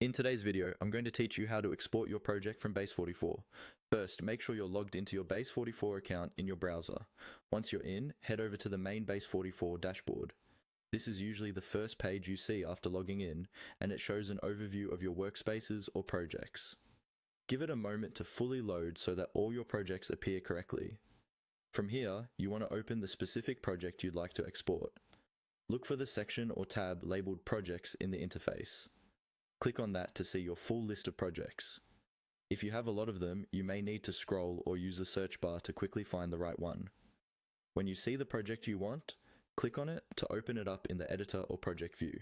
In today's video, I'm going to teach you how to export your project from Base44. First, make sure you're logged into your Base44 account in your browser. Once you're in, head over to the main Base44 dashboard. This is usually the first page you see after logging in, and it shows an overview of your workspaces or projects. Give it a moment to fully load so that all your projects appear correctly. From here, you want to open the specific project you'd like to export. Look for the section or tab labeled Projects in the interface. Click on that to see your full list of projects. If you have a lot of them, you may need to scroll or use the search bar to quickly find the right one. When you see the project you want, click on it to open it up in the editor or project view.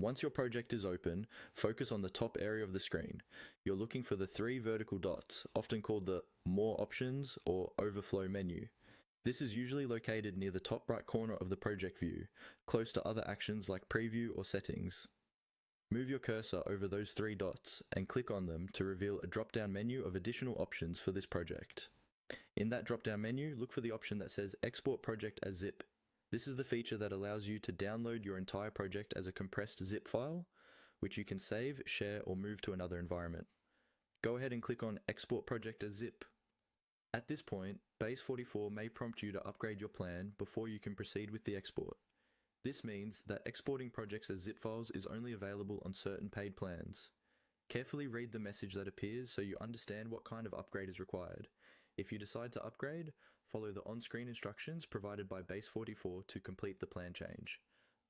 Once your project is open, focus on the top area of the screen. You're looking for the three vertical dots, often called the More Options or Overflow menu. This is usually located near the top right corner of the project view, close to other actions like Preview or Settings. Move your cursor over those three dots and click on them to reveal a drop-down menu of additional options for this project. In that drop-down menu, look for the option that says Export Project as Zip. This is the feature that allows you to download your entire project as a compressed zip file, which you can save, share, or move to another environment. Go ahead and click on Export Project as Zip. At this point, Base44 may prompt you to upgrade your plan before you can proceed with the export. This means that exporting projects as zip files is only available on certain paid plans. Carefully read the message that appears so you understand what kind of upgrade is required. If you decide to upgrade, follow the on-screen instructions provided by Base44 to complete the plan change.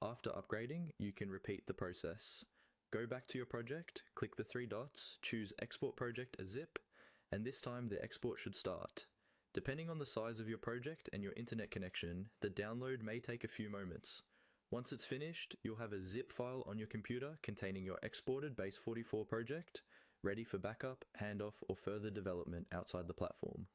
After upgrading, you can repeat the process. Go back to your project, click the three dots, choose Export Project as Zip, and this time the export should start. Depending on the size of your project and your internet connection, the download may take a few moments. Once it's finished, you'll have a zip file on your computer containing your exported Base44 project, ready for backup, handoff, or further development outside the platform.